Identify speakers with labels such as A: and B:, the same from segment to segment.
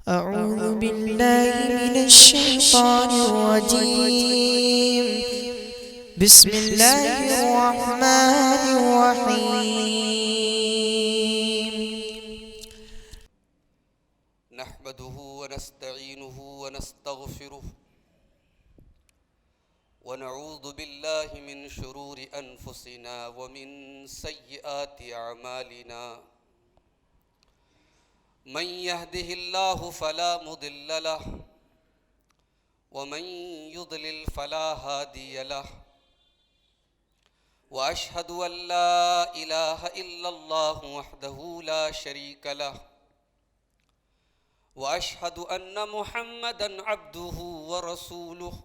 A: أعوذ بالله من الشيطان الرجيم. بسم الله الرحمن الرحيم.
B: نحمده ونستعينه ونستغفره ونعوذ بالله من شرور أنفسنا ومن سيئات أعمالنا. من يهده الله فلا مضل له ومن يضلل فلا هادي له. وأشهد أن لا إله إلا الله وحده لا شريك له. وأشهد أن محمدًا عبده ورسوله.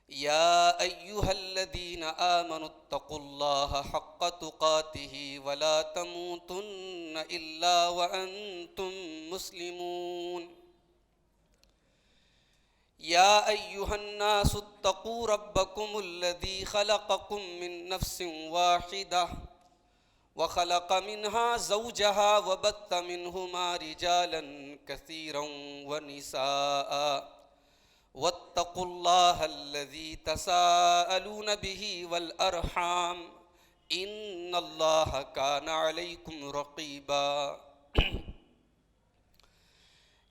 B: يا أيها الذين آمنوا اتقوا الله حق تقاته ولا تموتن إلا وأنتم مسلمون. يا أيها الناس اتقوا ربكم الذي خلقكم من نفس واحدة وخلق منها زوجها وبث منهما رجالا كثيرا ونساء. واتقوا الله الذي تساءلون به والأرحام إن الله كان عليكم رقيبا.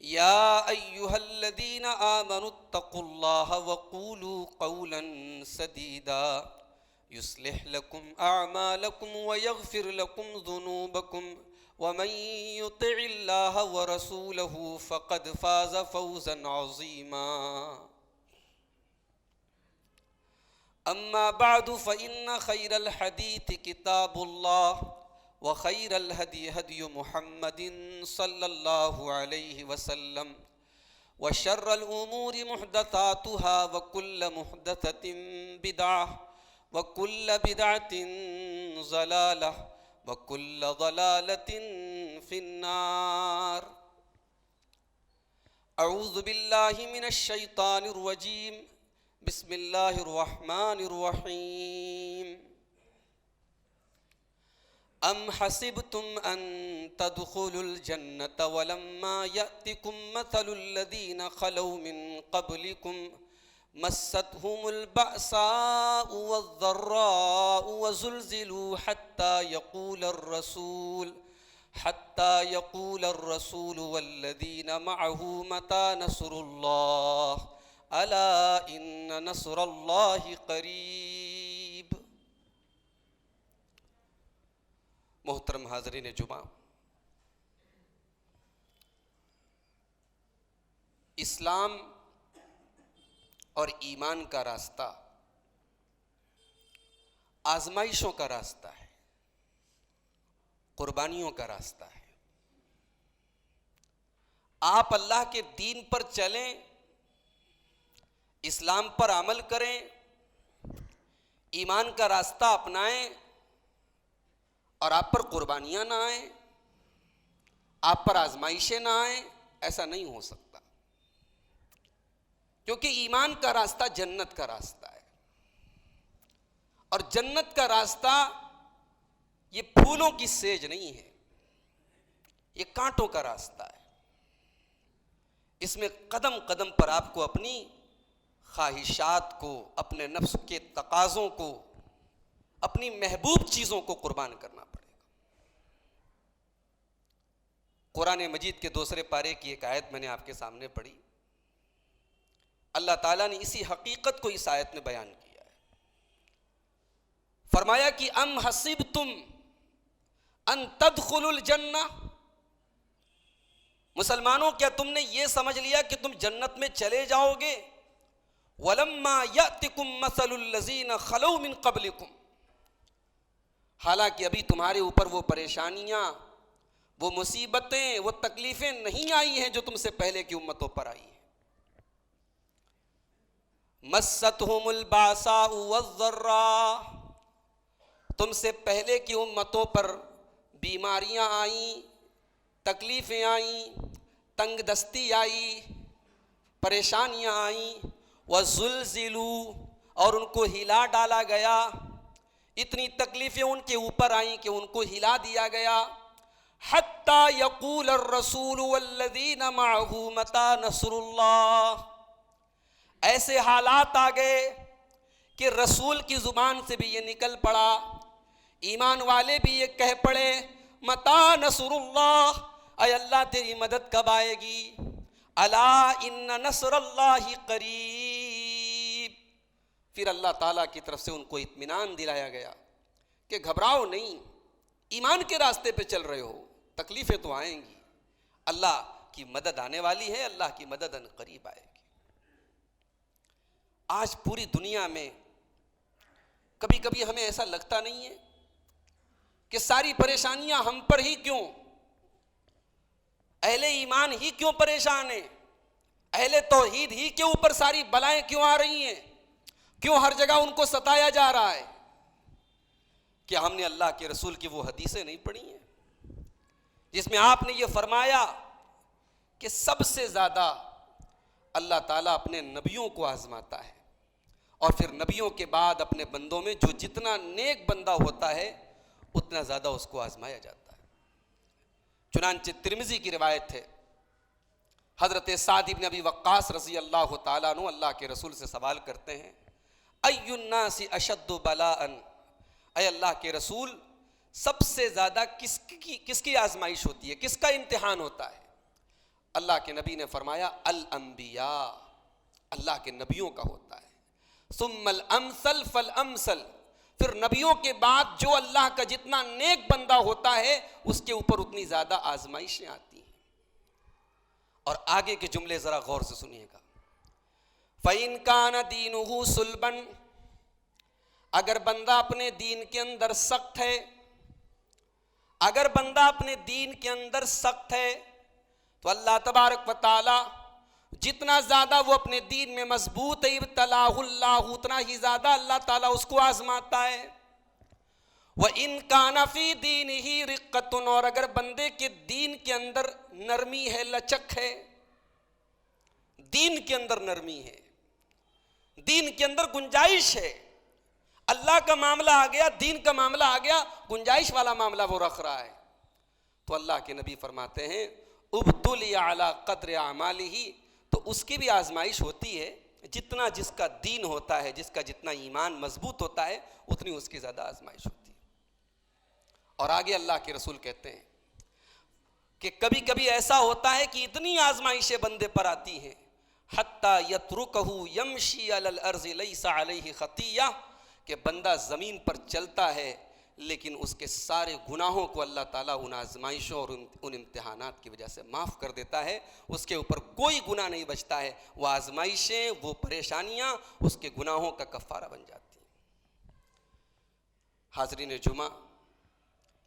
B: يا أيها الذين آمنوا اتقوا الله وقولوا قولا سديدا يصلح لكم أعمالكم ويغفر لكم ذنوبكم ومن يطع الله ورسوله فقد فاز فوزا عظيما. أما بعد فإن خير الحديث كتاب الله وخير الهدي هدي محمد صلى الله عليه وسلم وشر الأمور محدثاتها وكل محدثة بدعة وكل بدعة ضلالة وكل ضلالة في النار. أعوذ بالله من الشيطان الرجيم. بسم الله الرحمن الرحيم. أم حسبتم أن تدخلوا الجنة ولما يأتكم مثل الذين خلوا من قبلكم مستهم البأساء والضراء وزلزلوا حتى يقول الرسول والذين معه متى نصر الله ألا إن نصر الله قریب. محترم حاضرین جمعہ، اسلام اور ایمان کا راستہ آزمائشوں کا راستہ ہے، قربانیوں کا راستہ ہے. آپ اللہ کے دین پر چلیں، اسلام پر عمل کریں، ایمان کا راستہ اپنائیں اور آپ پر قربانیاں نہ آئیں، آپ پر آزمائشیں نہ آئیں، ایسا نہیں ہو سکتا. کیونکہ ایمان کا راستہ جنت کا راستہ ہے، اور جنت کا راستہ یہ پھولوں کی سیج نہیں ہے، یہ کانٹوں کا راستہ ہے. اس میں قدم قدم پر آپ کو اپنی خواہشات کو، اپنے نفس کے تقاضوں کو، اپنی محبوب چیزوں کو قربان کرنا پڑے گا. قرآن مجید کے دوسرے پارے کی ایک آیت میں نے آپ کے سامنے پڑھی. اللہ تعالیٰ نے اسی حقیقت کو اس آیت میں بیان کیا ہے. فرمایا کہ ام حسبتم ان تدخلوا الجنہ، مسلمانوں کیا تم نے یہ سمجھ لیا کہ تم جنت میں چلے جاؤ گے؟ وَلَمَّا يَأْتِكُمْ مَثَلُ الَّذِينَ خَلَوْا مِن قَبْلِكُمْ، حالانکہ ابھی تمہارے اوپر وہ پریشانیاں، وہ مصیبتیں، وہ تکلیفیں نہیں آئی ہیں جو تم سے پہلے کی امتوں پر آئی ہیں. مَسَّتْهُمُ الْبَأْسَاءُ وَالضَّرَّاءُ، تم سے پہلے کی امتوں پر بیماریاں آئیں، تکلیفیں آئیں، تنگ دستی آئی، پریشانیاں آئیں. وَزُلْزِلُوا، اور ان کو ہلا ڈالا گیا. اتنی تکلیفیں ان کے اوپر آئیں کہ ان کو ہلا دیا گیا. حتی یقول الرسول والذین معہ متی نصر اللہ. ایسے حالات آ گئے کہ رسول کی زبان سے بھی یہ نکل پڑا, ایمان والے بھی یہ کہہ پڑے متی نصر اللہ, اے اللہ تیری مدد کب آئے گی. الا ان نصر اللہ قریب. پھر اللہ تعالیٰ کی طرف سے ان کو اطمینان دلایا گیا کہ گھبراؤ نہیں, ایمان کے راستے پہ چل رہے ہو, تکلیفیں تو آئیں گی, اللہ کی مدد آنے والی ہے, اللہ کی مدد ان قریب آئے گی. آج پوری دنیا میں کبھی کبھی ہمیں ایسا لگتا نہیں ہے کہ ساری پریشانیاں ہم پر ہی کیوں, اہل ایمان ہی کیوں پریشان ہیں, اہل توحید ہی کے اوپر ساری بلائیں کیوں آ رہی ہیں, کیوں ہر جگہ ان کو ستایا جا رہا ہے. کہ ہم نے اللہ کے رسول کی وہ حدیثیں نہیں پڑھی ہیں جس میں آپ نے یہ فرمایا کہ سب سے زیادہ اللہ تعالیٰ اپنے نبیوں کو آزماتا ہے, اور پھر نبیوں کے بعد اپنے بندوں میں جو جتنا نیک بندہ ہوتا ہے اتنا زیادہ اس کو آزمایا جاتا ہے. چنانچہ ترمذی کی روایت ہے, حضرت سعد بن ابی وقاص رضی اللہ تعالیٰ عنہ اللہ کے رسول سے سوال کرتے ہیں ای الناس اشد بلاء, اے اللہ کے رسول سب سے زیادہ کس کی آزمائش ہوتی ہے, کس کا امتحان ہوتا ہے. اللہ کے نبی نے فرمایا الانبیاء, اللہ کے نبیوں کا ہوتا ہے. ثم الامثل فالامثل, پھر نبیوں کے بعد جو اللہ کا جتنا نیک بندہ ہوتا ہے اس کے اوپر اتنی زیادہ آزمائشیں آتی ہیں. اور آگے کے جملے ذرا غور سے سنیے گا. فَإِن كَانَ دِينُهُ صُلْبًا, اگر بندہ اپنے دین کے اندر سخت ہے, اگر بندہ اپنے دین کے اندر سخت ہے تو اللہ تبارک و تعالی جتنا زیادہ وہ اپنے دین میں مضبوط ہے ابتلاہ اللہ اتنا ہی زیادہ اللہ تعالیٰ اس کو آزماتا ہے. وَإِن كَانَ فِي دِينِهِ رِقَّةٌ, اور اگر بندے کے دین کے اندر نرمی ہے, لچک ہے, دین کے اندر نرمی ہے, دین کے اندر گنجائش ہے, اللہ کا معاملہ آ گیا, دین کا معاملہ آ گیا, گنجائش والا معاملہ وہ رکھ رہا ہے, تو اللہ کے نبی فرماتے ہیں ابتلی علی قدر اعمالہ, تو اس کی بھی آزمائش ہوتی ہے, جتنا جس کا دین ہوتا ہے, جس کا جتنا ایمان مضبوط ہوتا ہے اتنی اس کی زیادہ آزمائش ہوتی ہے. اور آگے اللہ کے رسول کہتے ہیں کہ کبھی کبھی ایسا ہوتا ہے کہ اتنی آزمائشیں بندے پر آتی ہیں حتی یترکہ یمشی علی الارض لیس علیہ خطیہ, کہ بندہ زمین پر چلتا ہے لیکن اس کے سارے گناہوں کو اللہ تعالیٰ ان آزمائشوں اور ان امتحانات کی وجہ سے معاف کر دیتا ہے, اس کے اوپر کوئی گناہ نہیں بچتا ہے, وہ آزمائشیں وہ پریشانیاں اس کے گناہوں کا کفارہ بن جاتی ہیں. حاضرین جمعہ,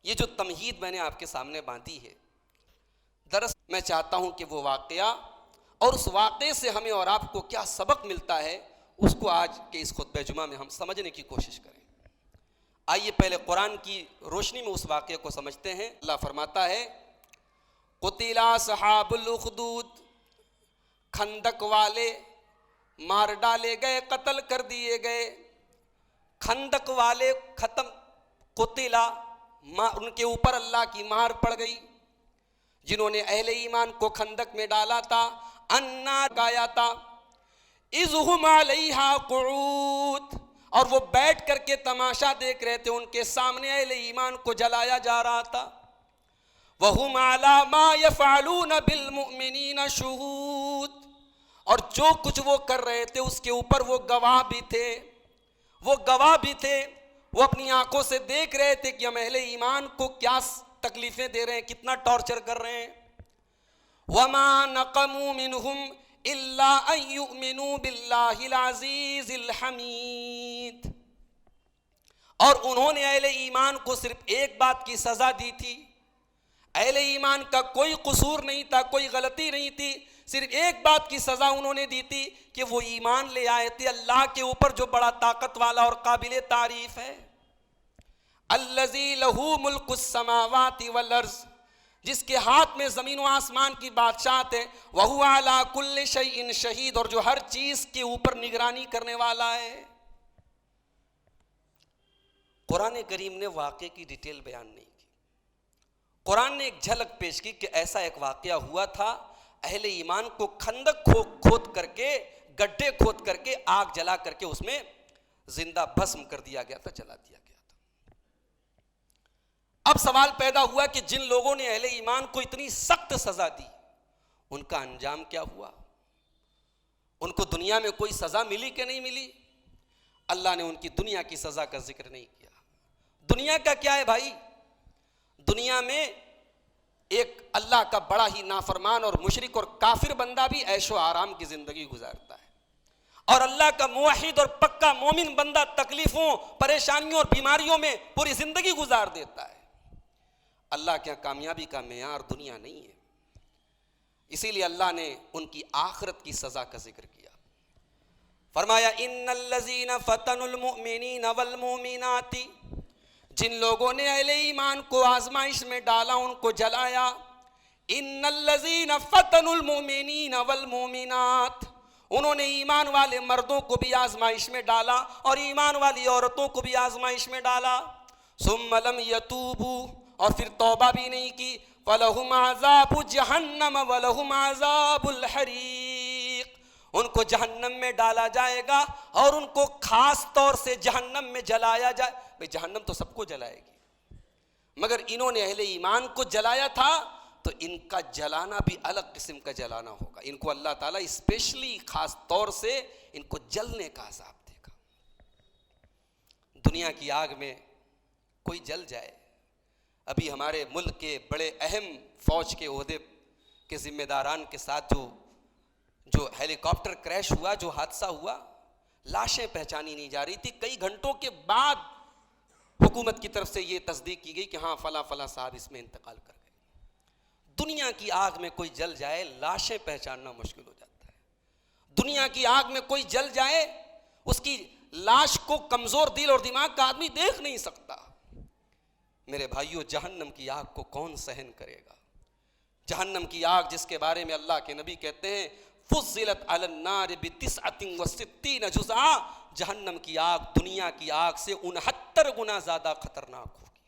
B: یہ جو تمہید میں نے آپ کے سامنے باندھی ہے, دراصل میں چاہتا ہوں کہ وہ واقعہ اور اس واقعے سے ہمیں اور آپ کو کیا سبق ملتا ہے اس کو آج کے اس خطبہ جمعہ میں ہم سمجھنے کی کوشش کریں. آئیے پہلے قرآن کی روشنی میں اس واقعے کو سمجھتے ہیں. اللہ فرماتا ہے قتل اصحاب الاخدود, کھندق والے مار ڈالے گئے, قتل کر دیے گئے. کھندق والے ختم, قتلا ان کے اوپر اللہ کی مار پڑ گئی جنہوں نے اہل ایمان کو کھندق میں ڈالا تھا. انا گایا تھا اذ ہم علیہا قعود, اور وہ بیٹھ کر کے تماشا دیکھ رہے تھے, ان کے سامنے اہل ایمان کو جلایا جا رہا تھا. وَهُمْ عَلَى مَا يَفْعَلُونَ بِالْمُؤْمِنِينَ شُهُودٌ, اور جو کچھ وہ کر رہے تھے اس کے اوپر وہ گواہ بھی تھے, وہ گواہ بھی تھے, وہ اپنی آنکھوں سے دیکھ رہے تھے کہ ہم اہل ایمان کو کیا تکلیفیں دے رہے ہیں, کتنا ٹارچر کر رہے ہیں. وَمَا نَقَمُوا مِنْهُمْ إِلَّا أَن يُؤْمِنُوا بِاللَّهِ الْعَزِيزِ الْحَمِيدِ, اور انہوں نے اہل ایمان کو صرف ایک بات کی سزا دی تھی, اہل ایمان کا کوئی قصور نہیں تھا, کوئی غلطی نہیں تھی, صرف ایک بات کی سزا انہوں نے دی تھی کہ وہ ایمان لے آئے تھے اللہ کے اوپر جو بڑا طاقت والا اور قابل تعریف ہے. الذی لہ ملک السماوات والارض, جس کے ہاتھ میں زمین و آسمان کی بادشاہت ہے. وہو علی کل شیء شہید, اور جو ہر چیز کے اوپر نگرانی کرنے والا ہے. قرآن کریم نے واقعے کی ڈیٹیل بیان نہیں کی, قرآن نے ایک جھلک پیش کی کہ ایسا ایک واقعہ ہوا تھا، اہل ایمان کو خندق کھود کر کے، گڈھے کھود کر کے، آگ جلا کر کے اس میں زندہ بھسم کر دیا گیا تھا، جلا دیا گیا تھا۔ اب سوال پیدا ہوا کہ جن لوگوں نے اہل ایمان کو اتنی سخت سزا دی ان کا انجام کیا ہوا؟ ان کو دنیا میں کوئی سزا ملی کہ نہیں ملی؟ اللہ نے ان کی دنیا کی سزا کا ذکر نہیں کیا۔ دنیا کا کیا ہے بھائی؟ دنیا میں ایک اللہ کا بڑا ہی نافرمان اور مشرک اور کافر بندہ بھی عیش و آرام کی زندگی گزارتا ہے، اور اللہ کا موحد اور پکا مومن بندہ تکلیفوں، پریشانیوں اور بیماریوں میں پوری زندگی گزار دیتا ہے۔ اللہ کے کامیابی کا معیار دنیا نہیں ہے، اسی لیے اللہ نے ان کی آخرت کی سزا کا ذکر کیا۔ فرمایا ان الذین فتنوا المؤمنین والمؤمنات، جن لوگوں نے اہل ایمان کو آزمائش میں ڈالا، ان کو جلایا۔ ان الذین فتنوا المؤمنین والمؤمنات، انہوں نے ایمان والے مردوں کو بھی آزمائش میں ڈالا اور ایمان والی عورتوں کو بھی آزمائش میں ڈالا۔ ثم لم یتوبوا، اور پھر توبہ بھی نہیں کی، فلہم عذاب جہنم ولہم عذاب الحریق، ان کو جہنم میں ڈالا جائے گا اور ان کو خاص طور سے جہنم میں جلایا جائے۔ بھئی جہنم تو سب کو جلائے گی، مگر انہوں نے اہل ایمان کو جلایا تھا تو ان کا جلانا بھی الگ قسم کا جلانا ہوگا۔ ان کو اللہ تعالیٰ اسپیشلی خاص طور سے ان کو جلنے کا عذاب دے گا۔ دنیا کی آگ میں کوئی جل جائے، ابھی ہمارے ملک کے بڑے اہم فوج کے عہدے کے ذمہ داران کے ساتھ جو ہیلی کاپٹر کریش ہوا، جو حادثہ ہوا، لاشیں پہچانی نہیں جا رہی تھی۔ کئی گھنٹوں کے بعد حکومت کی طرف سے یہ تصدیق کی گئی کہ ہاں فلاں فلاں صاحب اس میں انتقال کر گئے۔ دنیا کی آگ میں کوئی جل جائے، لاشیں پہچاننا مشکل ہو جاتا ہے۔ دنیا کی آگ میں کوئی جل جائے، اس کی لاش کو کمزور دل اور دماغ کا آدمی دیکھ نہیں سکتا۔ میرے بھائیو، جہنم کی آگ کو کون سہن کرے گا؟ جہنم کی آگ جس کے بارے میں اللہ کے نبی کہتے ہیں فضلت علی النار ب69 جزءا، جہنم کی آگ دنیا کی آگ سے 69 گنا زیادہ خطرناک ہوگی۔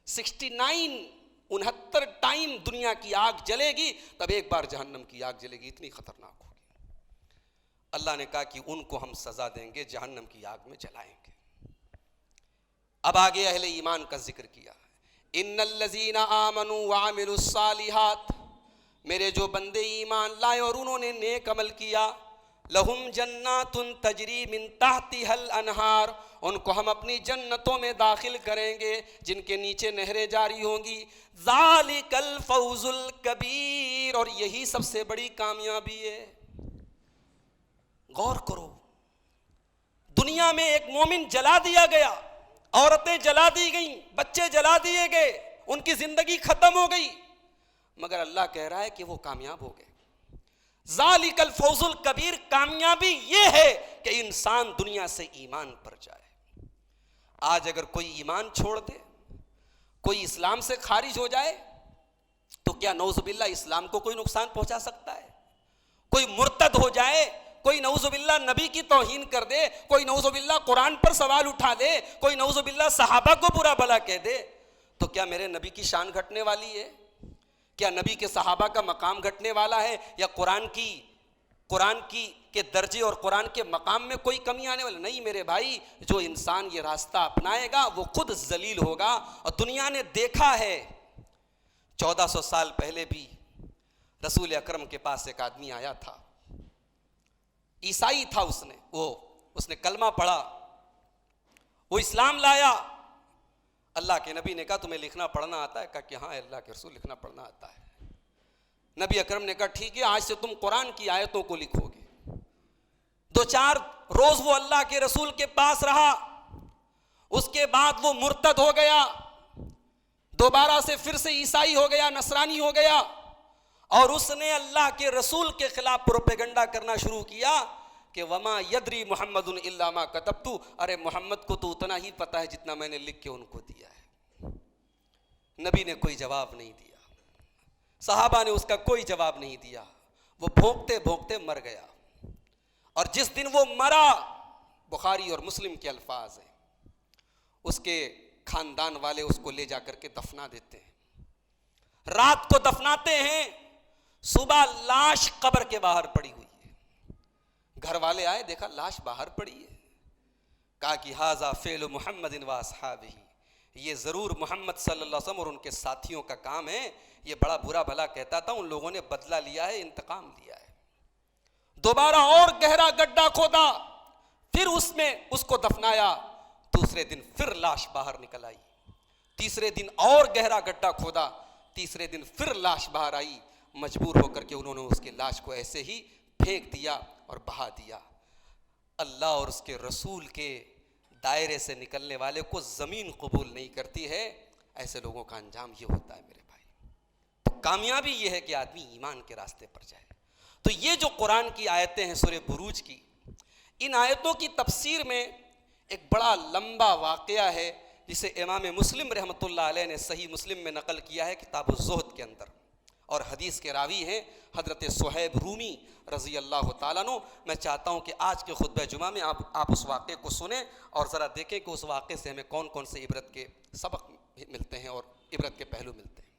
B: 69 ٹائم دنیا کی آگ جلے گی، تب ایک بار جہنم کی آگ جلے گی، اتنی خطرناک ہوگی۔ اللہ نے کہا کہ ان کو ہم سزا دیں گے، جہنم کی آگ میں جلائیں گے۔ اب آگے اہل ایمان کا ذکر کیا، ان الذین آمنوا وعملوا الصالحات، میرے جو بندے ایمان لائے اور انہوں نے نیک عمل کیا، لہم جنات تجری من تحتها الانہار، ان کو ہم اپنی جنتوں میں داخل کریں گے جن کے نیچے نہریں جاری ہوں گی۔ ذالک الفوز الکبیر، اور یہی سب سے بڑی کامیابی ہے۔ غور کرو، دنیا میں ایک مومن جلا دیا گیا، عورتیں جلا دی گئیں، بچے جلا دیے گئے، ان کی زندگی ختم ہو گئی، مگر اللہ کہہ رہا ہے کہ وہ کامیاب ہو گئے۔ ذالک الفوز الکبیر، کامیابی یہ ہے کہ انسان دنیا سے ایمان پر جائے۔ آج اگر کوئی ایمان چھوڑ دے، کوئی اسلام سے خارج ہو جائے، تو کیا نعوذ باللہ اسلام کو کوئی نقصان پہنچا سکتا ہے؟ کوئی مرتد ہو جائے، کوئی نعوذ باللہ نبی کی توہین کر دے، کوئی نعوذ باللہ قرآن پر سوال اٹھا دے، کوئی نعوذ باللہ صحابہ کو برا بھلا کہہ دے، تو کیا میرے نبی کی شان گھٹنے والی ہے؟ کیا نبی کے صحابہ کا مقام گھٹنے والا ہے؟ یا قرآن کی کے درجے اور قرآن کے مقام میں کوئی کمی آنے والی نہیں؟ میرے بھائی، جو انسان یہ راستہ اپنائے گا وہ خود ذلیل ہوگا۔ اور دنیا نے دیکھا ہے، 1400 سال پہلے بھی رسول اکرم کے پاس ایک آدمی آیا تھا، عیسائی تھا، اس نے کلمہ پڑھا، وہ اسلام لایا۔ اللہ کے نبی نے کہا تمہیں لکھنا پڑھنا آتا ہے؟ کہا کہ ہاں اللہ کے رسول لکھنا پڑھنا آتا ہے۔ نبی اکرم نے کہا ٹھیک ہے، آج سے تم قرآن کی آیتوں کو لکھو گے۔ 2-4 روز وہ اللہ کے رسول کے پاس رہا، اس کے بعد وہ مرتد ہو گیا، دوبارہ سے پھر سے عیسائی ہو گیا، نصرانی ہو گیا، اور اس نے اللہ کے رسول کے خلاف پروپیگنڈا کرنا شروع کیا کہ وما یدری محمد الا ما کتبت، ارے محمد کو تو اتنا ہی پتہ ہے جتنا میں نے لکھ کے ان کو دیا ہے۔ نبی نے کوئی جواب نہیں دیا، صحابہ نے اس کا کوئی جواب نہیں دیا، وہ بھونکتے بھونکتے مر گیا۔ اور جس دن وہ مرا، بخاری اور مسلم کے الفاظ ہیں، اس کے خاندان والے اس کو لے جا کر کے دفنا دیتے ہیں۔ رات کو دفناتے ہیں، صبح لاش قبر کے باہر پڑی ہوئی ہے. گھر والے آئے، دیکھا لاش باہر پڑی ہے. کہا کہ ھذا فعل محمد و اصحابہ، یہ ضرور محمد صلی اللہ علیہ وسلم اور ان کے ساتھیوں کا کام ہے. یہ بڑا برا بھلا کہتا تھا، ان لوگوں نے بدلہ لیا ہے، انتقام لیا ہے. دوبارہ اور گہرا گڈھا کھودا، پھر اس میں اس کو دفنایا. دوسرے دن پھر لاش باہر نکل آئی. تیسرے دن اور گہرا گڈھا کھودا، تیسرے دن پھر لاش باہر آئی. مجبور ہو کر کے انہوں نے اس کی لاش کو ایسے ہی پھینک دیا اور بہا دیا. اللہ اور اس کے رسول کے دائرے سے نکلنے والے کو زمین قبول نہیں کرتی ہے. ایسے لوگوں کا انجام یہ ہوتا ہے میرے بھائی. تو کامیابی یہ ہے کہ آدمی ایمان کے راستے پر جائے. تو یہ جو قرآن کی آیتیں ہیں سورہ بروج کی، ان آیتوں کی تفسیر میں ایک بڑا لمبا واقعہ ہے جسے امام مسلم رحمۃ اللہ علیہ نے صحیح مسلم میں نقل کیا ہے کتاب الزہد کے اندر، اور حدیث کے راوی ہیں حضرت صہیب رومی رضی اللہ تعالیٰ عنہ. میں چاہتا ہوں کہ آج کے خطبہ جمعہ میں آپ اس واقعے کو سنیں اور ذرا دیکھیں کہ اس واقعے سے ہمیں کون کون سے عبرت کے سبق ملتے ہیں اور عبرت کے پہلو ملتے ہیں.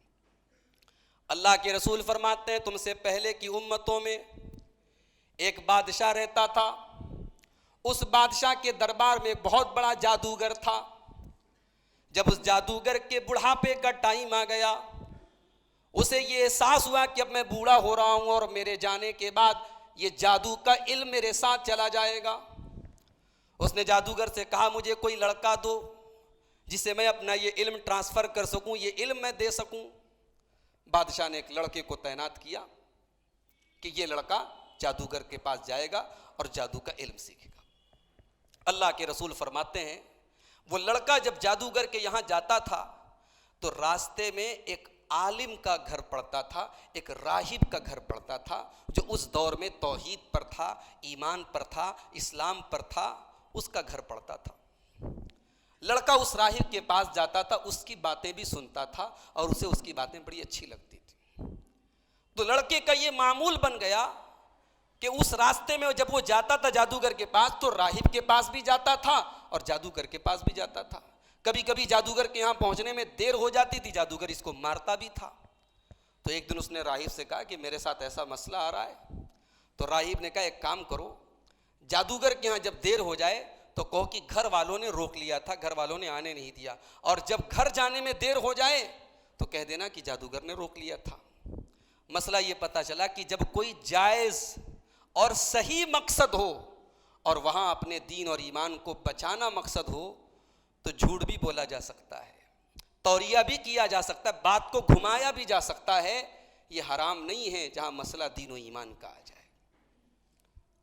B: اللہ کے رسول فرماتے ہیں تم سے پہلے کی امتوں میں ایک بادشاہ رہتا تھا. اس بادشاہ کے دربار میں ایک بہت بڑا جادوگر تھا. جب اس جادوگر کے بڑھاپے کا ٹائم آ گیا، اسے یہ احساس ہوا کہ اب میں بوڑھا ہو رہا ہوں اور میرے جانے کے بعد یہ جادو کا علم میرے ساتھ چلا جائے گا. اس نے جادوگر سے کہا مجھے کوئی لڑکا دو جسے میں اپنا یہ علم ٹرانسفر کر سکوں، یہ علم میں دے سکوں. بادشاہ نے ایک لڑکے کو تعینات کیا کہ یہ لڑکا جادوگر کے پاس جائے گا اور جادو کا علم سیکھے گا. اللہ کے رسول فرماتے ہیں وہ لڑکا جب جادوگر کے یہاں جاتا تھا تو راستے میں ایک عالم کا گھر پڑتا تھا، ایک راہب کا گھر پڑتا تھا جو اس دور میں توحید پر تھا، ایمان پر تھا، اسلام پر تھا. اس کا گھر پڑتا تھا. لڑکا اس راہب کے پاس جاتا تھا، اس کی باتیں بھی سنتا تھا اور اسے اس کی باتیں بڑی اچھی لگتی تھی. تو لڑکے کا یہ معمول بن گیا کہ اس راستے میں جب وہ جاتا تھا جادوگر کے پاس تو راہب کے پاس بھی جاتا تھا اور جادوگر کے پاس بھی جاتا تھا. کبھی کبھی جادوگر کے یہاں پہنچنے میں دیر ہو جاتی تھی، جادوگر اس کو مارتا بھی تھا. تو ایک دن اس نے راہب سے کہا کہ میرے ساتھ ایسا مسئلہ آ رہا ہے. تو راہب نے کہا ایک کام کرو، جادوگر کے یہاں جب دیر ہو جائے تو کہو کہ گھر والوں نے روک لیا تھا، گھر والوں نے آنے نہیں دیا، اور جب گھر جانے میں دیر ہو جائے تو کہہ دینا کہ جادوگر نے روک لیا تھا. مسئلہ یہ پتہ چلا کہ جب کوئی جائز اور صحیح مقصد ہو اور وہاں اپنے دین اور ایمان کو بچانا مقصد ہو تو جھوٹ بھی بولا جا سکتا ہے، توریہ بھی کیا جا سکتا ہے، بات کو گھمایا بھی جا سکتا ہے. یہ حرام نہیں ہے جہاں مسئلہ دین و ایمان کا آ جائے.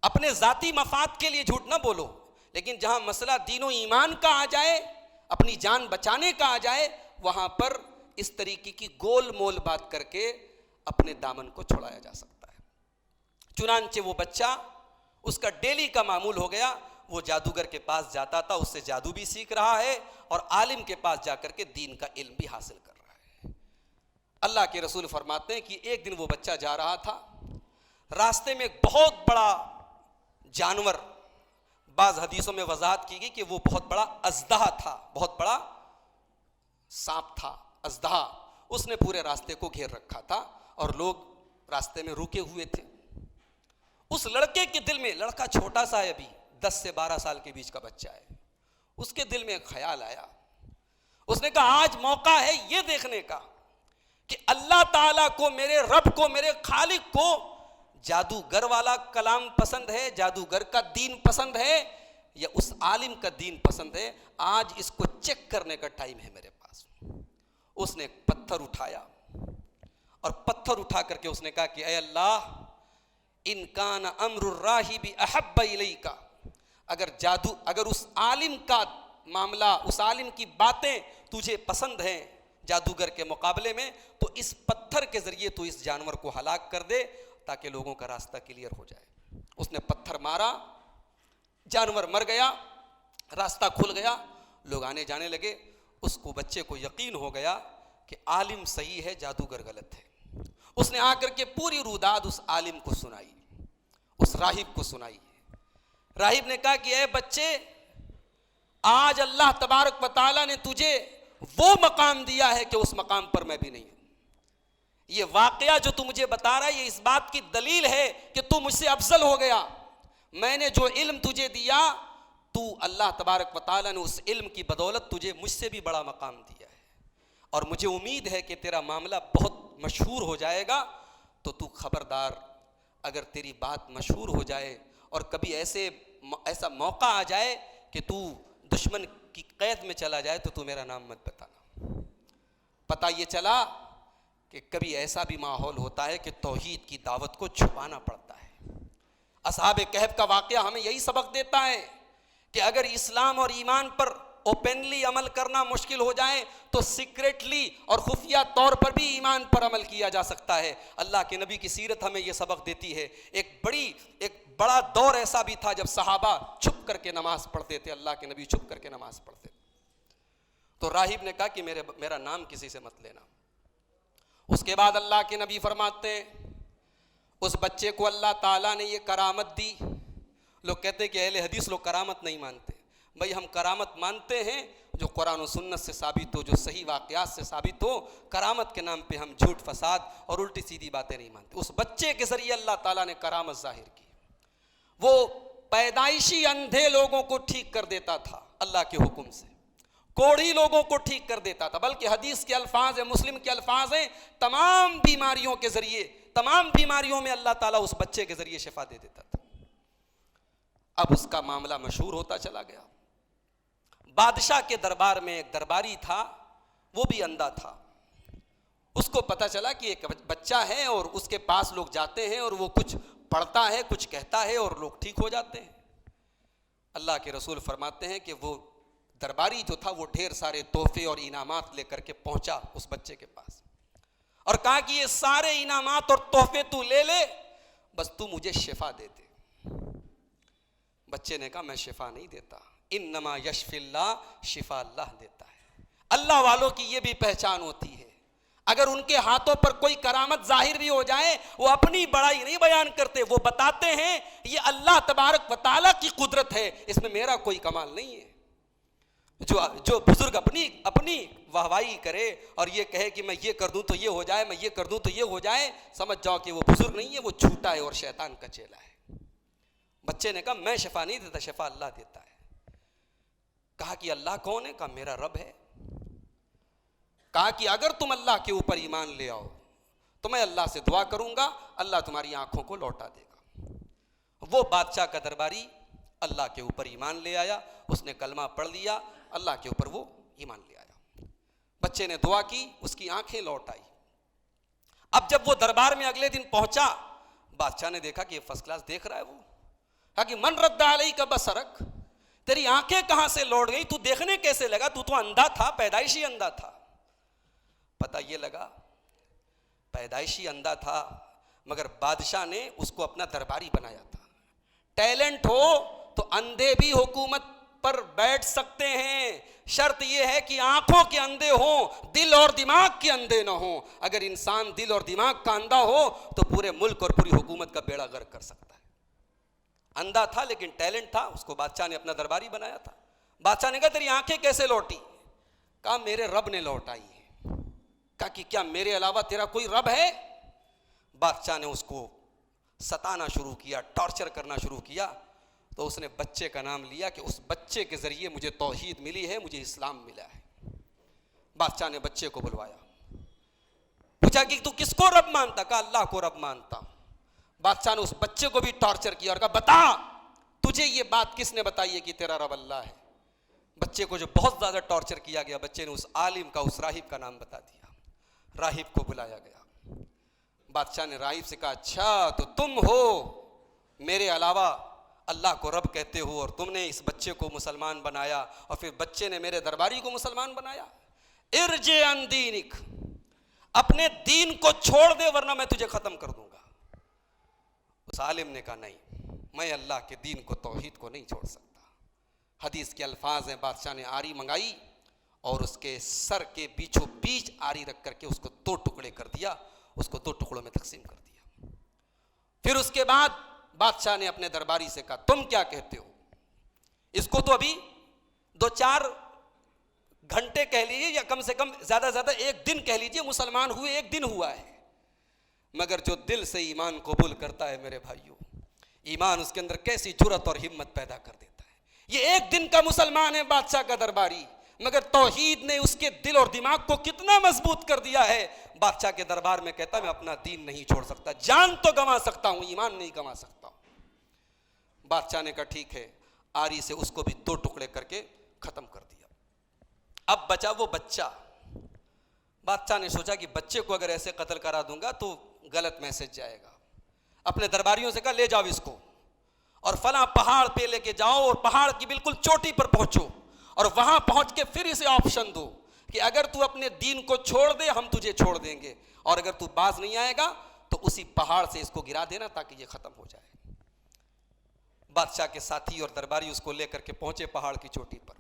B: اپنے ذاتی مفاد کے لیے جھوٹ نہ بولو، لیکن جہاں مسئلہ دین و ایمان کا آ جائے، اپنی جان بچانے کا آ جائے، وہاں پر اس طریقے کی گول مول بات کر کے اپنے دامن کو چھڑایا جا سکتا ہے. چنانچہ وہ بچہ، اس کا ڈیلی کا معمول ہو گیا، وہ جادوگر کے پاس جاتا تھا، اس سے جادو بھی سیکھ رہا ہے اور عالم کے پاس جا کر کے دین کا علم بھی حاصل کر رہا ہے. اللہ کے رسول فرماتے ہیں کہ ایک دن وہ بچہ جا رہا تھا، راستے میں ایک بہت بڑا جانور، بعض حدیثوں میں وضاحت کی گئی کہ وہ بہت بڑا اژدہا تھا، بہت بڑا سانپ تھا، اژدہا. اس نے پورے راستے کو گھیر رکھا تھا اور لوگ راستے میں رکے ہوئے تھے. اس لڑکے کے دل میں، لڑکا چھوٹا سا ہے، ابھی 10 سے 12 سال کے بیچ کا بچہ ہے، اس کے دل میں ایک خیال آیا. اس نے کہا آج موقع ہے یہ دیکھنے کا کہ اللہ تعالیٰ کو، میرے رب کو، میرے خالق کو جادوگر والا کلام پسند ہے، جادوگر کا دین پسند ہے یا اس عالم کا دین پسند ہے. آج اس کو چیک کرنے کا ٹائم ہے میرے پاس. اس نے ایک پتھر اٹھایا اور پتھر اٹھا کر کے اس نے کہا کہ اے اللہ، ان کان امر الراہب احب الیک، اگر اس عالم کا معاملہ، اس عالم کی باتیں تجھے پسند ہیں جادوگر کے مقابلے میں، تو اس پتھر کے ذریعے تو اس جانور کو ہلاک کر دے تاکہ لوگوں کا راستہ کلیئر ہو جائے. اس نے پتھر مارا، جانور مر گیا، راستہ کھل گیا، لوگ آنے جانے لگے. اس کو، بچے کو یقین ہو گیا کہ عالم صحیح ہے، جادوگر غلط ہے. اس نے آ کر کے پوری روداد اس عالم کو سنائی، اس راہب کو سنائی. راہب نے کہا کہ اے بچے، آج اللہ تبارک و تعالیٰ نے تجھے وہ مقام دیا ہے کہ اس مقام پر میں بھی نہیں ہوں. یہ واقعہ جو تو مجھے بتا رہا ہے یہ اس بات کی دلیل ہے کہ تو مجھ سے افضل ہو گیا. میں نے جو علم تجھے دیا تو اللہ تبارک و تعالیٰ نے اس علم کی بدولت تجھے مجھ سے بھی بڑا مقام دیا ہے, اور مجھے امید ہے کہ تیرا معاملہ بہت مشہور ہو جائے گا. تو خبردار, اگر تیری بات مشہور ہو جائے اور کبھی ایسا موقع آ جائے کہ تو دشمن کی قید میں چلا جائے تو میرا نام مت بتانا. پتہ یہ چلا کہ کبھی ایسا بھی ماحول ہوتا ہے کہ توحید کی دعوت کو چھپانا پڑتا ہے. اصحاب کہف کا واقعہ ہمیں یہی سبق دیتا ہے کہ اگر اسلام اور ایمان پر اوپنلی عمل کرنا مشکل ہو جائے تو سیکریٹلی اور خفیہ طور پر بھی ایمان پر عمل کیا جا سکتا ہے. اللہ کے نبی کی سیرت ہمیں یہ سبق دیتی ہے. ایک بڑا دور ایسا بھی تھا جب صحابہ چھپ کر کے نماز پڑھتے تھے, اللہ کے نبی چھپ کر کے نماز پڑھتے تھے. تو راہب نے کہا کہ میرا نام کسی سے مت لینا. اس کے بعد اللہ کے نبی فرماتے ہیں اس بچے کو اللہ تعالیٰ نے یہ کرامت دی. لوگ کہتے ہیں کہ اہل حدیث لوگ کرامت نہیں مانتے. بھائی ہم کرامت مانتے ہیں جو قرآن و سنت سے ثابت ہو, جو صحیح واقعات سے ثابت ہو. کرامت کے نام پہ ہم جھوٹ فساد اور الٹی سیدھی باتیں نہیں مانتے. اس بچے کے ذریعے اللہ تعالیٰ نے کرامت ظاہر کی. وہ پیدائشی اندھے لوگوں کو ٹھیک کر دیتا تھا اللہ کے حکم سے, کوڑھی لوگوں کو ٹھیک کر دیتا تھا. بلکہ حدیث کے الفاظ ہیں, مسلم کے الفاظ ہیں, تمام بیماریوں کے ذریعے, تمام بیماریوں میں اللہ تعالیٰ اس بچے کے ذریعے شفا دے دیتا تھا. اب اس کا معاملہ مشہور ہوتا چلا گیا. بادشاہ کے دربار میں ایک درباری تھا, وہ بھی اندھا تھا. اس کو پتہ چلا کہ ایک بچہ ہے اور اس کے پاس لوگ جاتے ہیں اور وہ کچھ پڑھتا ہے, کچھ کہتا ہے اور لوگ ٹھیک ہو جاتے ہیں. اللہ کے رسول فرماتے ہیں کہ وہ درباری جو تھا وہ ڈھیر سارے تحفے اور انعامات لے کر کے پہنچا اس بچے کے پاس اور کہا کہ یہ سارے انعامات اور تحفے تو لے لے, بس تو مجھے شفا دے دے. بچے نے کہا میں شفا نہیں دیتا, انما یشفی اللہ, شفا اللہ دیتا ہے. اللہ والوں کی یہ بھی پہچان ہوتی ہے, اگر ان کے ہاتھوں پر کوئی کرامت ظاہر بھی ہو جائے وہ اپنی بڑائی نہیں بیان کرتے, وہ بتاتے ہیں یہ اللہ تبارک و تعالیٰ کی قدرت ہے, اس میں میرا کوئی کمال نہیں ہے. جو بزرگ اپنی واہوائی کرے اور یہ کہے کہ میں یہ کر دوں تو یہ ہو جائے, میں یہ کر دوں تو یہ ہو جائے, سمجھ جاؤ کہ وہ بزرگ نہیں ہے, وہ جھوٹا ہے اور شیطان کا چیلا ہے. بچے نے کہا میں شفا نہیں دیتا, شفا اللہ دیتا ہے. کہا کہ اللہ کون ہے؟ کہا میرا رب ہے. کہا کہ اگر تم اللہ کے اوپر ایمان لے آؤ تو میں اللہ سے دعا کروں گا, اللہ تمہاری آنکھوں کو لوٹا دے گا. وہ بادشاہ کا درباری اللہ کے اوپر ایمان لے آیا, اس نے کلمہ پڑھ لیا, اللہ کے اوپر وہ ایمان لے آیا. بچے نے دعا کی, اس کی آنکھیں لوٹ آئی. اب جب وہ دربار میں اگلے دن پہنچا, بادشاہ نے دیکھا کہ یہ فرسٹ کلاس دیکھ رہا ہے. وہ کہا کہ من رد علیک بصرک, تیری آنکھیں کہاں سے لوٹ گئی, تو دیکھنے کیسے لگا, تو اندھا تھا, پیدائشی اندھا تھا. پتہ یہ لگا پیدائشی اندھا تھا مگر بادشاہ نے اس کو اپنا درباری بنایا تھا. ٹیلنٹ ہو تو اندھے بھی حکومت پر بیٹھ سکتے ہیں, شرط یہ ہے کہ آنکھوں کے اندھے ہوں, دل اور دماغ کے اندھے نہ ہوں. اگر انسان دل اور دماغ کا اندھا ہو تو پورے ملک اور پوری حکومت کا بیڑا غرق کر سکتا ہے. اندھا تھا لیکن ٹیلنٹ تھا, اس کو بادشاہ نے اپنا درباری بنایا تھا. بادشاہ نے کہا تیری آنکھیں کیسے لوٹی؟ کہا میرے رب نے لوٹائی ہے. کہا کہ کیا میرے علاوہ تیرا کوئی رب ہے؟ بادشاہ نے اس کو ستانا شروع کیا, ٹارچر کرنا شروع کیا. تو اس نے بچے کا نام لیا کہ اس بچے کے ذریعے مجھے توحید ملی ہے, مجھے اسلام ملا ہے. بادشاہ نے بچے کو بلوایا, پوچھا کہ تو کس کو رب مانتا؟ کہا اللہ کو رب مانتا ہوں. بادشاہ نے اس بچے کو بھی ٹارچر کیا اور کہا بتا تجھے یہ بات کس نے بتائی ہے کہ تیرا رب اللہ ہے. بچے کو جو بہت زیادہ ٹارچر کیا گیا, بچے نے اس عالم کا, اس راہب کا نام بتا دیا. راہب کو بلایا گیا. بادشاہ نے راہب سے کہا اچھا تو تم ہو میرے علاوہ اللہ کو رب کہتے ہو اور تم نے اس بچے کو مسلمان بنایا اور پھر بچے نے میرے درباری کو مسلمان بنایا. ارجع عن دینک, اپنے دین کو چھوڑ دے ورنہ میں تجھے ختم کر دوں گا. اس عالم نے کہا نہیں, میں اللہ کے دین کو, توحید کو نہیں چھوڑ سکتا. حدیث کے الفاظ ہیں, بادشاہ نے آری منگائی اور اس کے سر کے بیچوں بیچ آری رکھ کر کے اس کو 2 ٹکڑے کر دیا, اس کو 2 ٹکڑوں میں تقسیم کر دیا. پھر اس کے بعد بادشاہ نے اپنے درباری سے کہا تم کیا کہتے ہو؟ اس کو تو ابھی 2-4 گھنٹے کہہ لیجیے یا کم سے کم زیادہ 1 دن کہہ لیجیے, مسلمان ہوئے 1 دن ہوا ہے. مگر جو دل سے ایمان قبول کرتا ہے میرے بھائیوں، ایمان اس کے اندر کیسی جرأت اور ہمت پیدا کر دیتا ہے۔ یہ ایک دن کا مسلمان ہے بادشاہ کا درباری، مگر توحید نے اس کے دل اور دماغ کو کتنا مضبوط کر دیا ہے، بادشاہ کے دربار میں کہتا ہے میں اپنا دین نہیں چھوڑ سکتا، جان تو گنوا سکتا ہوں، ایمان نہیں گنوا سکتا ہوں۔ بادشاہ نے کہا ٹھیک ہے، آری سے اس کو بھی 2 ٹکڑے کر کے ختم کر دیا۔ اب بچا وہ بچہ۔ بادشاہ نے سوچا کہ بچے کو اگر ایسے قتل کرا دوں گا تو غلط میسج جائے گا، اپنے درباریوں سے کہا لے جاؤ اس کو اور فلاں پہاڑ پہ لے کے جاؤ اور پہاڑ کی بالکل چوٹی پر پہنچو اور وہاں پہنچ کے پھر اسے آپشن دو کہ اگر تو اپنے دین کو چھوڑ دے ہم تجھے چھوڑ دیں گے، اور اگر تو باز نہیں آئے گا تو اسی پہاڑ سے اس کو گرا دینا تاکہ یہ ختم ہو جائے۔ بادشاہ کے ساتھی اور درباری اس کو لے کر کے پہنچے پہاڑ کی چوٹی پر۔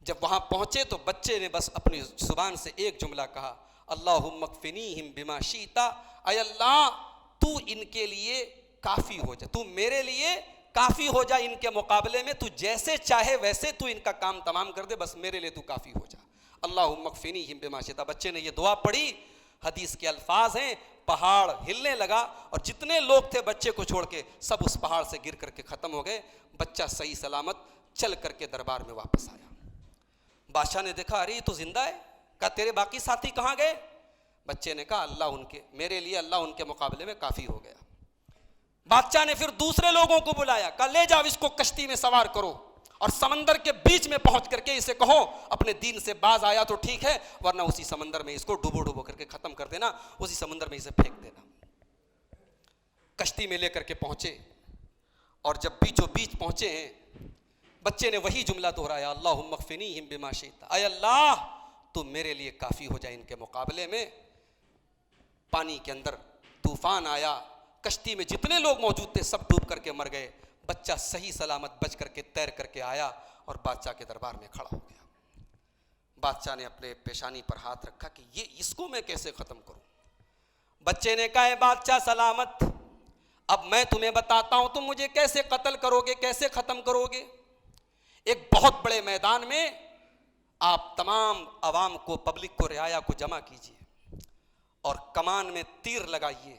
B: جب وہاں پہنچے تو بچے نے بس اپنی زبان سے ایک جملہ کہا، اللہم اکفنیہم بما شئت، اے اللہ تو ان کے لیے کافی ہو جا، تو میرے لیے کافی ہو جا، ان کے مقابلے میں تو جیسے چاہے ویسے تو ان کا کام تمام کر دے، بس میرے لیے تو کافی ہو جا، اللہم اکفنیہم بما شئت۔ بچے نے یہ دعا پڑھی، حدیث کے الفاظ ہیں، پہاڑ ہلنے لگا اور جتنے لوگ تھے بچے کو چھوڑ کے سب اس پہاڑ سے گر کر کے ختم ہو گئے۔ بچہ صحیح سلامت چل کر کے دربار میں واپس آیا۔ بادشاہ نے دیکھا ارے یہ تو زندہ ہے، کہا تیرے باقی ساتھی کہاں گئے؟ بچے نے کہا اللہ ان کے، میرے لیے اللہ ان کے مقابلے میں کافی ہو گیا۔ بادشاہ نے پھر دوسرے لوگوں کو بلایا، کہا لے جاؤ اس کو کشتی میں سوار کرو اور سمندر کے بیچ میں پہنچ کر کے اسے کہو اپنے دین سے باز آیا تو ٹھیک ہے، ورنہ اسی سمندر میں اس کو ڈبو ڈبو کر کے ختم کر دینا، اسی سمندر میں اسے پھینک دینا۔ کشتی میں لے کر کے پہنچے اور جب بیچوں بیچ پہنچے ہیں بچے نے وہی جملہ دہرایا، اللہم اکفنیہم بما شئت، اے اللہ تو میرے لیے کافی ہو جائے ان کے مقابلے میں۔ پانی کے اندر طوفان آیا، کشتی میں جتنے لوگ موجود تھے سب ڈوب کر کے مر گئے، بچہ صحیح سلامت بچ کر کے تیر کر کے آیا اور بادشاہ کے دربار میں کھڑا ہو گیا۔ بادشاہ نے اپنے پیشانی پر ہاتھ رکھا کہ یہ اس کو میں کیسے ختم کروں۔ بچے نے کہا اے بادشاہ سلامت، اب میں تمہیں بتاتا ہوں تم مجھے کیسے قتل کرو گے، کیسے ختم کرو گے۔ ایک بہت بڑے میدان میں آپ تمام عوام کو، پبلک کو، رعایا کو جمع کیجئے اور کمان میں تیر لگائیے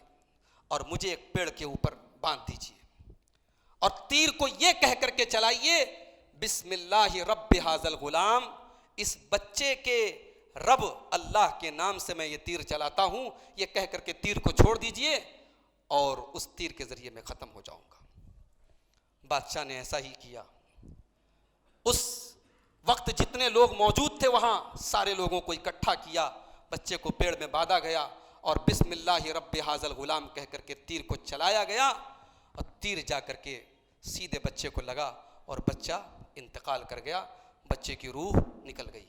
B: اور مجھے ایک پیڑ کے اوپر باندھ دیجئے اور تیر کو یہ کہہ کر کے چلائیے بسم اللہ رب ھذا الغلام، اس بچے کے رب اللہ کے نام سے میں یہ تیر چلاتا ہوں، یہ کہہ کر کے تیر کو چھوڑ دیجئے اور اس تیر کے ذریعے میں ختم ہو جاؤں گا۔ بادشاہ نے ایسا ہی کیا۔ اس وقت جتنے لوگ موجود تھے وہاں سارے لوگوں کو اکٹھا کیا، بچے کو پیڑ میں باندھا گیا اور بسم اللہ رب ھذا الغلام کہہ کر کے تیر کو چلایا گیا اور تیر جا کر کے سیدھے بچے کو لگا اور بچہ انتقال کر گیا، بچے کی روح نکل گئی۔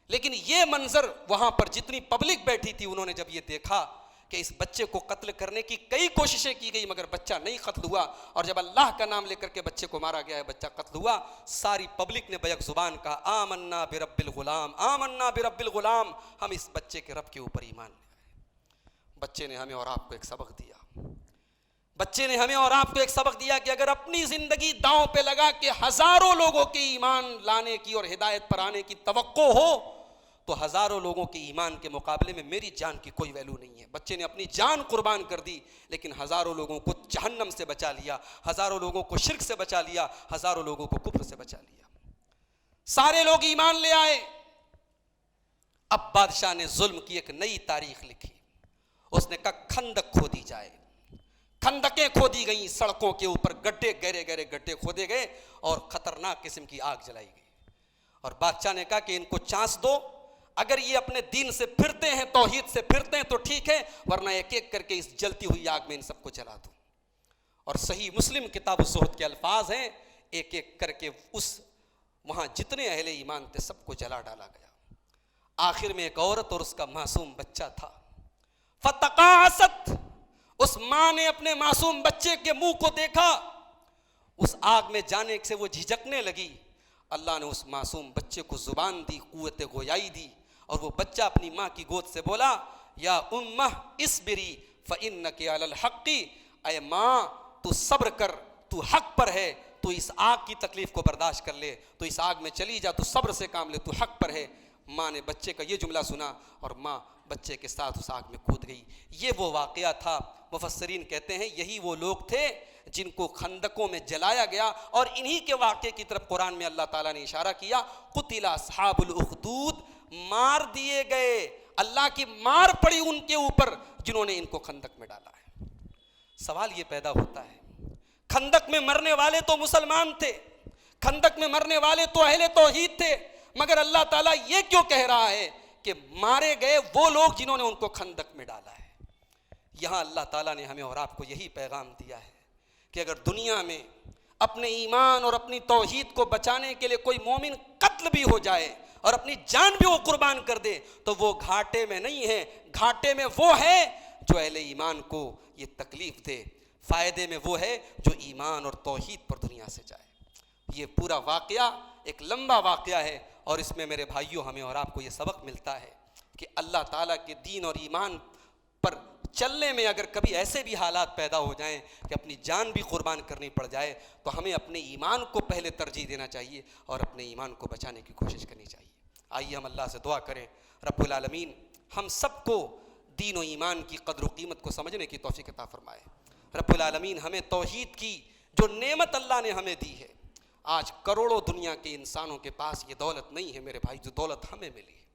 B: لیکن یہ منظر وہاں پر جتنی پبلک بیٹھی تھی انہوں نے جب یہ دیکھا کہ اس بچے کو قتل کرنے کی کئی کوششیں کی گئی مگر بچہ نہیں قتل ہوا، اور جب اللہ کا نام لے کر کے بچے کو مارا گیا ہے بچہ قتل ہوا، ساری پبلک نے بیک زبان کہا آمنا برب الغلام، آمنا برب الغلام، ہم اس بچے کے رب کے اوپر ایمان لے آئے۔ بچے نے ہمیں اور آپ کو ایک سبق دیا، بچے نے ہمیں اور آپ کو ایک سبق دیا کہ اگر اپنی زندگی داؤں پہ لگا کے ہزاروں لوگوں کے ایمان لانے کی اور ہدایت پر آنے کی توقع ہو تو ہزاروں لوگوں کے ایمان کے مقابلے میں میری جان کی کوئی ویلیو نہیں ہے۔ بچے نے اپنی جان قربان کر دی لیکن ہزاروں لوگوں کو جہنم سے بچا لیا، ہزاروں لوگوں کو شرک سے بچا لیا، ہزاروں لوگوں کو کفر سے بچا لیا۔ سارے لوگ ایمان لے آئے۔ اب بادشاہ نے ظلم کی ایک نئی تاریخ لکھی، اس نے کہا کھندق کھودی جائے۔ کھندقیں کھودی گئیں، سڑکوں کے اوپر گڈھے گہرے گہرے گڈھے کھودے گئے اور خطرناک قسم کی آگ جلائی گئی، اور بادشاہ نے کہا کہ ان کو چانس دو، اگر یہ اپنے دین سے پھرتے ہیں، توحید سے پھرتے ہیں تو ٹھیک ہے، ورنہ ایک ایک کر کے اس جلتی ہوئی آگ میں ان سب کو جلا دو۔ اور صحیح مسلم کتاب الزہد کے الفاظ ہیں، ایک ایک کر کے اس وہاں جتنے اہل ایمان تھے سب کو جلا ڈالا گیا۔ آخر میں ایک عورت اور اس کا معصوم بچہ تھا، فتقاعست، اس ماں نے اپنے معصوم بچے کے منہ کو دیکھا، اس آگ میں جانے سے وہ جھجکنے لگی۔ اللہ نے اس معصوم بچے کو زبان دی، قوت گویائی دی، اور وہ بچہ اپنی ماں کی گود سے بولا یا امہ اصبری فإنک علی الحق، اے ماں تو صبر کر، تو حق پر ہے، تو اس آگ کی تکلیف کو برداشت کر لے، تو اس آگ میں چلی جا، تو صبر سے کام لے، تو حق پر ہے۔ ماں نے بچے کا یہ جملہ سنا اور ماں بچے کے ساتھ اس آگ میں کود گئی۔ یہ وہ واقعہ تھا۔ مفسرین کہتے ہیں یہی وہ لوگ تھے جن کو خندقوں میں جلایا گیا، اور انہی کے واقعے کی طرف قرآن میں اللہ تعالیٰ نے اشارہ کیا، قتل اصحاب الاخدود، مار دیے گئے، اللہ کی مار پڑی ان کے اوپر جنہوں نے ان کو خندق میں ڈالا ہے۔ سوال یہ پیدا ہوتا ہے، خندق میں مرنے والے تو مسلمان تھے، خندق میں مرنے والے تو اہل توحید تھے، مگر اللہ تعالیٰ یہ کیوں کہہ رہا ہے کہ مارے گئے وہ لوگ جنہوں نے ان کو خندق میں ڈالا ہے؟ یہاں اللہ تعالیٰ نے ہمیں اور آپ کو یہی پیغام دیا ہے کہ اگر دنیا میں اپنے ایمان اور اپنی توحید کو بچانے کے لیے کوئی مومن قتل بھی ہو جائے اور اپنی جان بھی وہ قربان کر دے تو وہ گھاٹے میں نہیں ہے، گھاٹے میں وہ ہے جو اہل ایمان کو یہ تکلیف دے، فائدے میں وہ ہے جو ایمان اور توحید پر دنیا سے جائے۔ یہ پورا واقعہ ایک لمبا واقعہ ہے، اور اس میں میرے بھائیوں ہمیں اور آپ کو یہ سبق ملتا ہے کہ اللہ تعالیٰ کے دین اور ایمان پر چلنے میں اگر کبھی ایسے بھی حالات پیدا ہو جائیں کہ اپنی جان بھی قربان کرنی پڑ جائے تو ہمیں اپنے ایمان کو پہلے ترجیح دینا چاہیے اور اپنے ایمان کو بچانے کی کوشش کرنی چاہیے۔ آئیے ہم اللہ سے دعا کریں، رب العالمین ہم سب کو دین و ایمان کی قدر و قیمت کو سمجھنے کی توفیق عطا فرمائے۔ رب العالمین ہمیں توحید کی جو نعمت اللہ نے ہمیں دی ہے، آج کروڑوں دنیا کے انسانوں کے پاس یہ دولت نہیں ہے میرے بھائی جو دولت ہمیں ملی ہے۔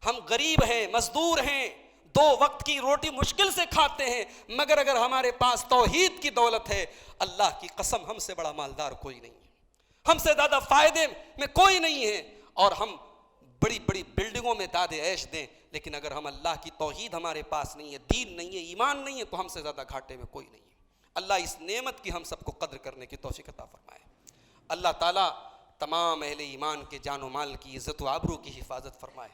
B: ہم غریب ہیں، مزدور ہیں، 2 وقت کی روٹی مشکل سے کھاتے ہیں، مگر اگر ہمارے پاس توحید کی دولت ہے، اللہ کی قسم ہم سے بڑا مالدار کوئی نہیں ہے، ہم سے زیادہ فائدے میں کوئی نہیں ہے، اور ہم بڑی بڑی بلڈنگوں میں داد عیش دیں، لیکن اگر ہم اللہ کی توحید ہمارے پاس نہیں ہے، دین نہیں ہے، ایمان نہیں ہے، تو ہم سے زیادہ گھاٹے میں کوئی نہیں ہے۔ اللہ اس نعمت کی ہم سب کو قدر کرنے کی توفیق عطا فرمائے۔ اللہ تعالیٰ تمام اہل ایمان کے جان و مال کی عزت و آبرو کی حفاظت فرمائے۔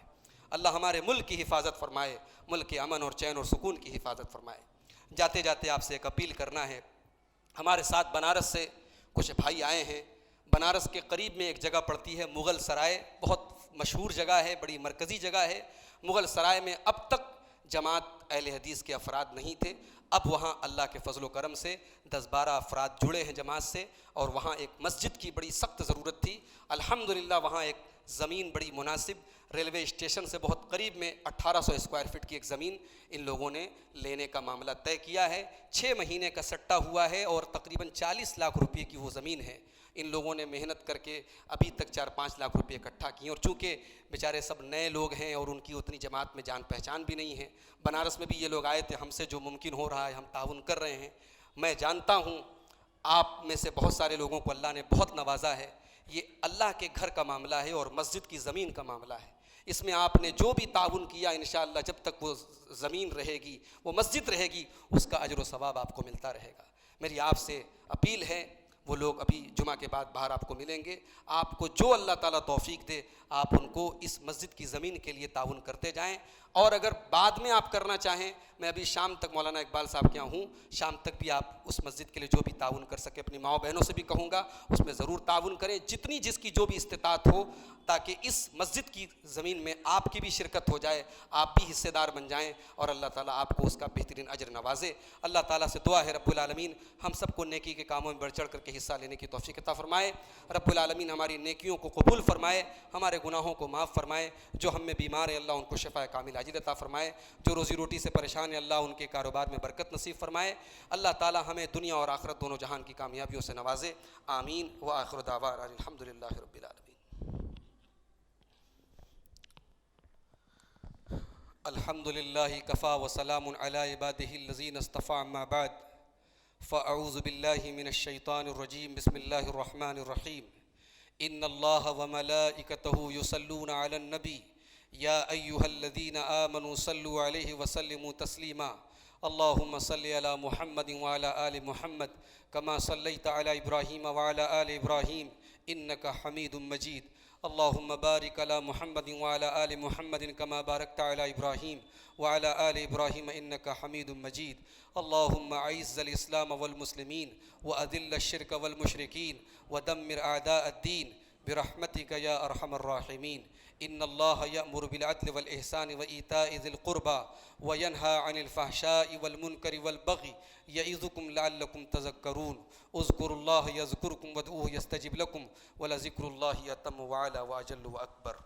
B: اللہ ہمارے ملک کی حفاظت فرمائے، ملک کے امن اور چین اور سکون کی حفاظت فرمائے۔ جاتے جاتے آپ سے ایک اپیل کرنا ہے، ہمارے ساتھ بنارس سے کچھ بھائی آئے ہیں۔ بنارس کے قریب میں ایک جگہ پڑتی ہے مغل سرائے، بہت مشہور جگہ ہے، بڑی مرکزی جگہ ہے۔ مغل سرائے میں اب تک جماعت اہل حدیث کے افراد نہیں تھے، اب وہاں اللہ کے فضل و کرم سے 10-12 افراد جڑے ہیں جماعت سے، اور وہاں ایک مسجد کی بڑی سخت ضرورت تھی۔ الحمدللہ وہاں ایک زمین بڑی مناسب، ریلوے اسٹیشن سے بہت قریب میں 1800 اسکوائر فٹ کی ایک زمین ان لوگوں نے لینے کا معاملہ طے کیا ہے۔ 6 مہینے کا سٹا ہوا ہے اور تقریباً 40 لاکھ روپے کی وہ زمین ہے۔ ان لوگوں نے محنت کر کے ابھی تک 4-5 لاکھ روپے اکٹھا کیے، اور چونکہ بیچارے سب نئے لوگ ہیں اور ان کی اتنی جماعت میں جان پہچان بھی نہیں ہے، بنارس میں بھی یہ لوگ آئے تھے، ہم سے جو ممکن ہو رہا ہے ہم تعاون کر رہے ہیں۔ میں جانتا ہوں آپ میں سے بہت سارے لوگوں کو اللہ نے بہت نوازا ہے، یہ اللہ کے گھر کا معاملہ ہے اور مسجد کی زمین کا معاملہ ہے۔ اس میں آپ نے جو بھی تعاون کیا انشاءاللہ جب تک وہ زمین رہے گی، وہ مسجد رہے گی، اس کا اجر و ثواب آپ کو ملتا رہے گا۔ میری آپ سے اپیل ہے، وہ لوگ ابھی جمعہ کے بعد باہر آپ کو ملیں گے، آپ کو جو اللہ تعالیٰ توفیق دے آپ ان کو اس مسجد کی زمین کے لیے تعاون کرتے جائیں، اور اگر بعد میں آپ کرنا چاہیں، میں ابھی شام تک مولانا اقبال صاحب کے یہاں ہوں، شام تک بھی آپ اس مسجد کے لیے جو بھی تعاون کر سکے اپنی ماؤں بہنوں سے بھی کہوں گا اس میں ضرور تعاون کریں، جتنی جس کی جو بھی استطاعت ہو، تاکہ اس مسجد کی زمین میں آپ کی بھی شرکت ہو جائے، آپ بھی حصے دار بن جائیں، اور اللہ تعالیٰ آپ کو اس کا بہترین اجر نوازے۔ اللہ تعالیٰ سے دعا ہے رب العالمین ہم سب کو نیکی کے کاموں میں بڑھ چڑھ کر کے حصہ لینے کی توفیق عطا فرمائے۔ رب العالمین ہماری نیکیوں کو قبول فرمائے، ہمارے گناہوں کو معاف فرمائے، جو ہم میں بیمار ہیں اللہ ان کو شفا کامل عاجل عطا فرمائے، جو روزی روٹی سے پریشان ہیں اللہ ان کے کاروبار میں برکت نصیب فرمائے۔ اللہ تعالیٰ ہمیں دنیا اور آخرت دونوں جہان کی کامیابیوں سے نوازے، آمین۔ وآخر دعوانا الحمدللہ رب العالمین۔ الحمدللہ کفا وسلام علی عبادہ الذین اصطفی، اما بعد فاعوذ باللہ من الشیطان الرجیم، بسم اللہ الرحمن الرحیم۔ ان اللہ وملائکتہ یصلون علی النبی یا ایہا الذین آمنوا صلوا علیہ وسلموا تسلیما۔ اللہم صلی علی محمد وعلی آل محمد کما صلیت علی ابراہیم وعلی آل ابراہیم انک حمید مجید۔ اللہم بارک علی محمد وعلی آل محمد کما بارکت علی ابراہیم وعلی آل ابراہیم انک حمید مجید۔ اللہم اعز الاسلام والمسلمین واذل الشرک والمشرکین ودمر اعداء الدین برحمتک یا ارحم الراحمین۔ ان اللہ یأمر بالعدل والإحسان وإیتاء ذی القربى وینہی عن الفحشاء والمنکر والبغی یعظکم لعلکم تذکرون۔ اذکروا اللہ یذکرکم وادعوہ یستجب لکم ولذکر اللہ اتم وعلی واجل واکبر۔